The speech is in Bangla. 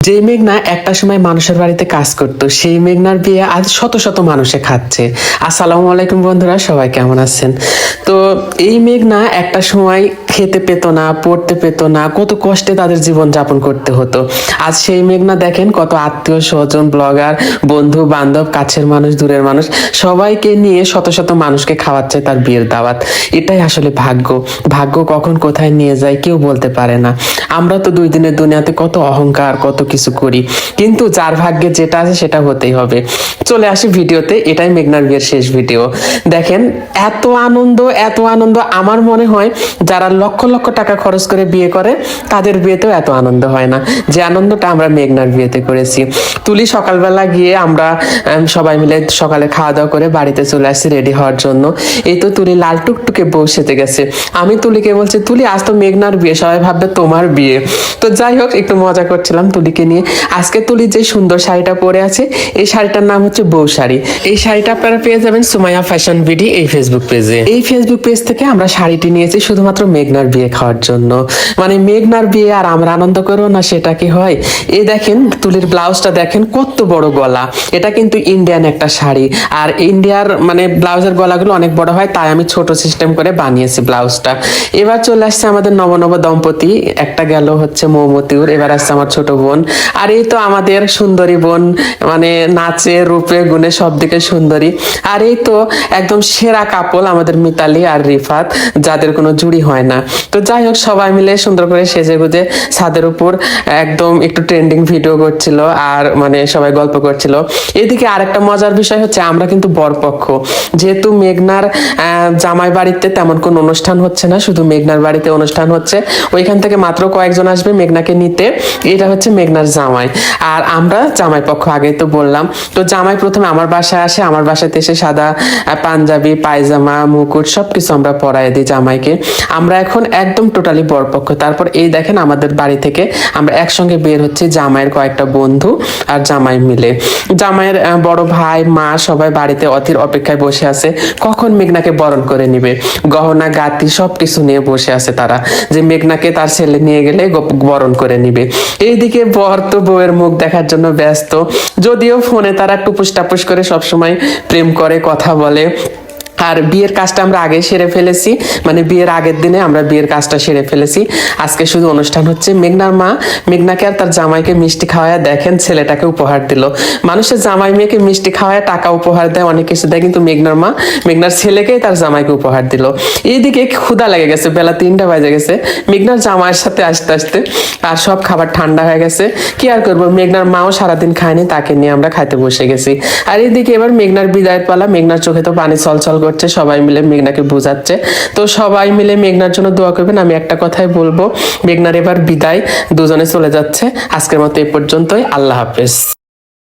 যে মেঘনা একটা সময় মানুষের বাড়িতে কাজ করতো সেই মেঘনার বিয়ে আজ শত শত মানুষে খাচ্ছে। আসসালামু আলাইকুম বন্ধুরা, সবাই কেমন আছেন? তো এই মেঘনা একটা সময় খেতে পেতো না, পড়তে পেতো না, কত কষ্টে তাদের জীবন যাপন করতে হতো। আজ সেই মেঘনা দেখেন কত আত্মীয় স্বজন, ব্লগার, বন্ধু বান্ধব, কাছের মানুষ, দূরের মানুষ সবাইকে নিয়ে শত শত মানুষকে খাওয়াচ্ছে তার বিয়ের দাওয়াত। এটাই আসলে ভাগ্য। ভাগ্য কখন কোথায় নিয়ে যায় কেউ বলতে পারে না। আমরা তো দুই দিনের দুনিয়াতে কত অহংকার, কত কিছু করি, কিন্তু যার ভাগ্যে যেটা আছে সেটা হতেই হবে। চলে আসি ভিডিওতে। এটাই মেঘনার বিয়ের শেষ ভিডিও। দেখেন এত আনন্দ, এত আনন্দ। আমার মনে হয় যারা লক্ষ লক্ষ টাকা খরচ করে বিয়ে করে তাদের বিয়েতেও এত আনন্দ হয় না যে আনন্দটা আমরা মেঘনার বিয়েতে করেছি। তুলি সকালবেলা গিয়ে আমরা সবাই মিলে সকালে খাওয়া দাওয়া করে বাড়িতে চলে আসছি রেডি হওয়ার জন্য। এই তো তুলি লাল টুকটুকে বউ সেজে গেছে। আমি তুলিকে বলছি, তুলি আজ তো মেঘনার বিয়ে, সবাই ভাববে তোমার বিয়ে। তো যাই হোক, একটু মজা করছিলাম তুলিকে নিয়ে। আজকে তুলি যে সুন্দর শাড়িটা পরে আছে, এই শাড়িটার নাম হচ্ছে বউ শাড়ি। এই শাড়িটা আপনারা পেয়ে যাবেন সুমাইয়া ফ্যাশন বিডি এই ফেসবুক পেজে। এই ফেসবুক পেজ থেকে আমরা শাড়িটি নিয়েছি শুধুমাত্র মেঘনার বিয়ে খাওয়ার জন্য। মানে মেঘনার বিয়ে আর আমরা আনন্দ করবো না, সেটা কি হয়? এই দেখেন তুলির ব্লাউজটা দেখেন কত বড় গলা। এটা কিন্তু ইন্ডিয়ান একটা শাড়ি, আর ইন্ডিয়ার মানে ব্লাউজের গলাগুলো অনেক বড় হয়, তাই আমি ছোট সিস্টেম করে বানিয়েছি ব্লাউজটা। এবার চলে আসছে আমাদের নবনব দম্পতি। একটা গেল হচ্ছে মৌমতিউর, এবার আসছে আমার ছোট বোন। আর এই তো আমাদের সুন্দরী বোন, মানে নাচে রূপে গুণে সব দিকে সুন্দরী। আর এই তো একদম সেরা কাপল আমাদের মিতালি আর রিফাত, যাদের কোনো জুড়ি হয় না। তো যাই হোক, সবাই মিলে সুন্দর করে সেজে গুজে ছাদের উপর একদম একটু ট্রেন্ডিং ভিডিও করছিল, আর মানে সবাই গল্প করছিল। এদিকে আরেকটা মজার বিষয় হচ্ছে আমরা কিন্তু বরপক্ষ। যেহেতু মেঘনার জামাই বাড়িতে তেমন কোনো অনুষ্ঠান হচ্ছে না, শুধু মেঘনার বাড়িতে অনুষ্ঠান হচ্ছে, ওইখান থেকে মাত্র কয়েকজন আসবে মেঘনাকে নিতে। এটা হচ্ছে মেঘনার জামাই, আর আমরা জামাই পক্ষ। আগেই তো বললাম। তো জামাই প্রথমে আমার বাসায় আসে, আমার বাসাতে এসে সাদা পাঞ্জাবি, পায়জামা, মুকুট সবকিছু আমরা পরাই দিই জামাইকে। আমরা এখন একদম টোটালি বরপক্ষ। তারপর এই দেখেন আমাদের বাড়ি থেকে আমরা একসঙ্গে বের হচ্ছি, জামাইয়ের কয়েকটা বন্ধু আর জামাই মিলে। জামাইয়ের বড় ভাই, মা সবাই বাড়িতে অধীর অপেক্ষায় বসে আছে কখন মেঘনাকে বরণ করে নিবে। গহনা গাতি সবকিছু নিয়ে বসে আছে তারা, যে মেঘনাকে তার ছেলে নিয়ে গেলে বরণ করে নিবে। এইদিকে বর তো বউয়ের মুখ দেখার জন্য ব্যস্ত, যদিও ফোনে তারা টুপুস টাপুস করে সবসময় প্রেম করে, কথা বলে। আর বিয়ের কাজটা আমরা আগে সেরে ফেলেছি, মানে বিয়ের আগের দিনে আমরা বিয়ের কাজটা সেরে ফেলেছি। আজকে শুধু অনুষ্ঠান হচ্ছে। মেঘনার মা মেঘনাকে আর তার জামাইকে মিষ্টি খাওয়ায় দেখেন ছেলেটাকে উপহার দিল। মানুষের জামাই মেয়েকে মিষ্টি খাওয়ায়, টাকা উপহার দেয়, অনেক কিছু দেয়, কিন্তু মেঘনার মা মেঘনার ছেলেকেই তার জামাইকে উপহার দিল। এইদিকে ক্ষুধা লেগে গেছে, বেলা 3টা বাজে গেছে মেঘনার জামাইয়ের সাথে আসতে আসতে, আর সব খাবার ঠান্ডা হয়ে গেছে। কি আর করবো, মেঘনার মাও সারাদিন খায়নি, তাকে নিয়ে আমরা খাইতে বসে গেছি। আর এইদিকে এবার মেঘনার বিদায়ের পালা। মেঘনার চোখে তো পানি ছলছল করছে, সবাই মিলে মেঘনাকে বোঝাচ্ছে। তো সবাই মিলে মেঘনার জন্য দোয়া করবেন। আমি একটা কথাই বলবো, মেঘনার এবার বিদায়, দুজনে চলে যাচ্ছে। আজকের মতো এই পর্যন্তই। আল্লাহ হাফেজ।